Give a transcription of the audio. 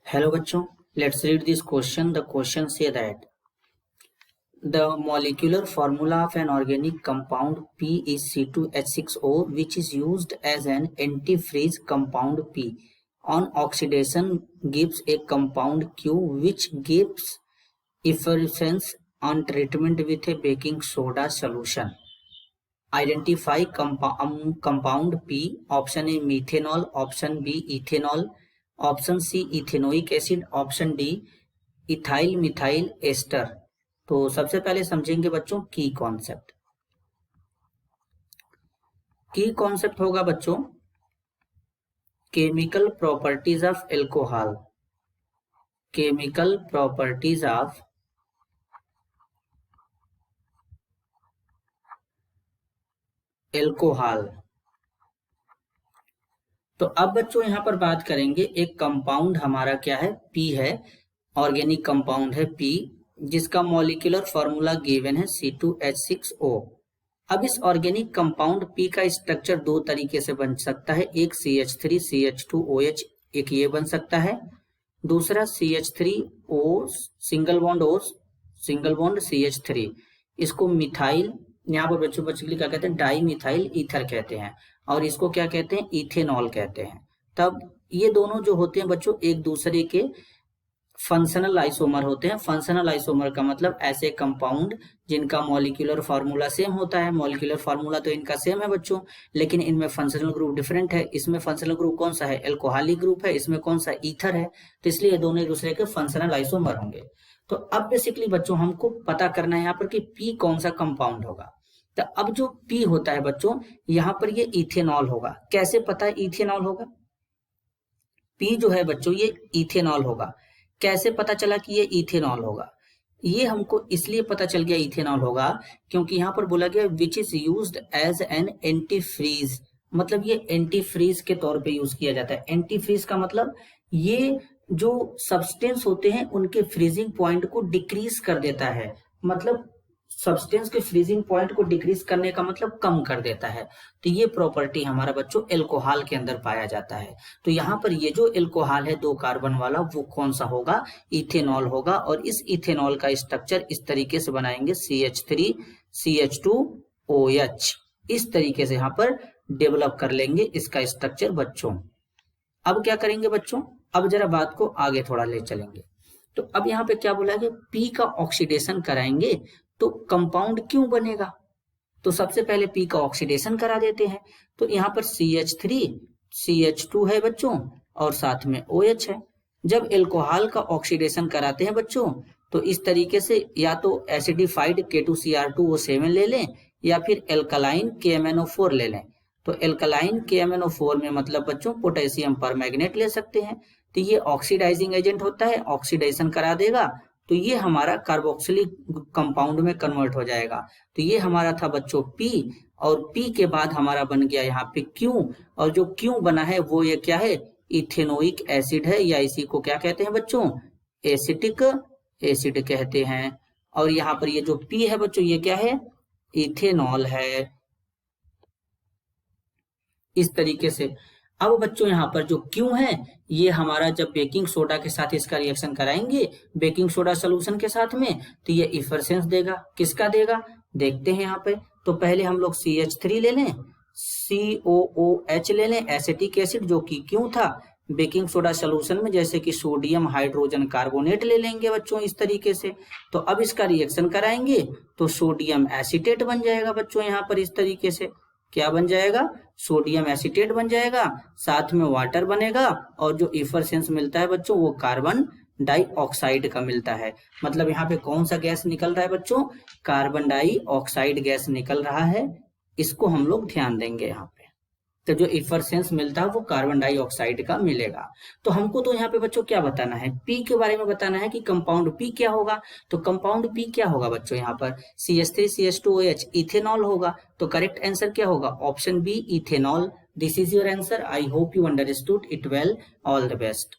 Hello बच्चों, let's read this question. The question say that the molecular formula of an organic compound P is C2H6O, which is used as an antifreeze. Compound P on oxidation gives a compound Q, which gives effervescence on treatment with a baking soda solution. Identify compound P. Option A methanol, option B ethanol, option C ethanoic acid, option D ethyl methyl ester. तो सबसे पहले समझेंगे बच्चों की concept होगा बच्चों chemical properties of alcohol. Chemical properties of alcohol. तो अब बच्चों यहां पर बात करेंगे, एक कंपाउंड हमारा क्या है, पी है, ऑर्गेनिक कंपाउंड है पी, जिसका मॉलिक्यूलर फॉर्मूला गिवन है C2H6O। अब इस ऑर्गेनिक कंपाउंड पी का स्ट्रक्चर दो तरीके से बन सकता है, एक CH3 CH2OH, एक ये बन सकता है, दूसरा CH3O सिंगल बॉन्ड CH3, इसको मिथाइल, यहाँ पर बच्चों बेसिकली क्या कहते हैं, डाई मिथाइल ईथर कहते हैं, और इसको क्या कहते हैं, इथेनॉल कहते हैं। तब ये दोनों जो होते हैं बच्चों एक दूसरे के फंक्शनल आइसोमर होते हैं। फंक्शनल आइसोमर का मतलब ऐसे कंपाउंड जिनका मॉलिक्यूलर फार्मूला सेम होता है। मॉलिक्यूलर फार्मूला तो इनका सेम है बच्चों, लेकिन इनमें फंक्शनल ग्रुप डिफरेंट है। इसमें फंक्शनल ग्रुप कौन सा है, एल्कोहलिक ग्रुप है, इसमें कौन सा, ईथर है। तो इसलिए ये दोनों एक दूसरे के फंक्शनल आइसोमर होंगे। तो अब बेसिकली बच्चों हमको पता करना है यहाँ पर कि पी कौन सा कंपाउंड होगा। तो अब जो पी होता है बच्चों, यहां पर ये इथेनॉल होगा। कैसे पता है इथेनॉल होगा, पी जो है बच्चों ये इथेनॉल होगा। कैसे पता चला कि ये इथेनॉल होगा, ये हमको इसलिए पता चल गया इथेनॉल होगा क्योंकि यहां पर बोला गया which is used as an anti freeze, मतलब ये एंटी फ्रीज के तौर पे यूज किया जाता है। एंटी फ्रीज का मतलब ये जो सब्सटेंस होते हैं उनके फ्रीजिंग पॉइंट को डिक्रीज कर देता है, मतलब सब्सटेंस के फ्रीजिंग पॉइंट को डिक्रीज करने का मतलब कम कर देता है। तो ये प्रॉपर्टी हमारा बच्चों एल्कोहल के अंदर पाया जाता है। तो यहाँ पर ये जो एल्कोहल है 2 कार्बन वाला, वो कौन सा होगा, इथेनॉल होगा। और इस इथेनॉल का स्ट्रक्चर इस तरीके से बनाएंगे CH3 CH2OH, इस तरीके से यहाँ पर डेवलप कर लेंगे इसका स्ट्रक्चर बच्चों। अब क्या करेंगे बच्चों, अब जरा बात को आगे थोड़ा ले चलेंगे। तो अब यहाँ पे क्या बोला है, पी का ऑक्सीडेशन कराएंगे तो कंपाउंड क्यों बनेगा। तो सबसे पहले पी का ऑक्सीडेशन करा देते हैं। तो यहाँ पर CH3 CH2 है बच्चों और साथ में OH है। जब एल्कोहल का ऑक्सीडेशन कराते हैं बच्चों तो इस तरीके से या तो एसिडिफाइड K2Cr2O7 ले लें या फिर एल्कलाइन KMnO4 ले लें। तो एल्कलाइन KMnO4 में मतलब बच्चों पोटेशियम परमैंगनेट ले सकते हैं। तो ये ऑक्सीडाइजिंग एजेंट होता है, ऑक्सीडेशन करा देगा तो ये हमारा कार्बोक्सिलिक कंपाउंड में कन्वर्ट हो जाएगा। तो ये हमारा था बच्चों पी, और पी के बाद हमारा बन गया यहाँ पे क्यू, और जो क्यू बना है वो ये क्या है, इथेनोइक एसिड है, या इसी को क्या कहते हैं बच्चों, एसिटिक एसिड कहते हैं। और यहाँ पर ये जो पी है बच्चों ये क्या है, इथेनॉल है, इस तरीके से। अब बच्चों यहाँ पर जो क्यों है, ये हमारा जब बेकिंग सोडा के साथ इसका रिएक्शन कराएंगे, बेकिंग सोडा सोल्यूशन के साथ में, तो ये इफरसेंस देगा। किसका देगा, देखते हैं यहाँ पे। तो पहले हम लोग CH3 ले लें, COOH ले लें, एसिटिक एसिड जो कि क्यों था, बेकिंग सोडा सोल्यूशन में जैसे कि सोडियम हाइड्रोजन कार्बोनेट ले लेंगे बच्चों इस तरीके से। तो अब इसका रिएक्शन कराएंगे तो सोडियम एसीटेट बन जाएगा बच्चों, यहाँ पर इस तरीके से क्या बन जाएगा, सोडियम एसीटेट बन जाएगा, साथ में वाटर बनेगा, और जो इफरसेंस मिलता है बच्चों वो कार्बन डाइऑक्साइड का मिलता है। मतलब यहाँ पे कौन सा गैस निकल रहा है बच्चों, कार्बन डाइऑक्साइड गैस निकल रहा है, इसको हम लोग ध्यान देंगे यहाँ पे। तो जो इफरसेंस मिलता है वो कार्बन डाइऑक्साइड का मिलेगा। तो हमको तो यहाँ पे बच्चों क्या बताना है, पी के बारे में बताना है कि कंपाउंड पी क्या होगा। तो कंपाउंड पी क्या होगा बच्चों, यहाँ पर CH3 CH2OH इथेनॉल होगा। तो करेक्ट आंसर क्या होगा, option B ethanol. This is your answer. I hope you understood it well. All the best.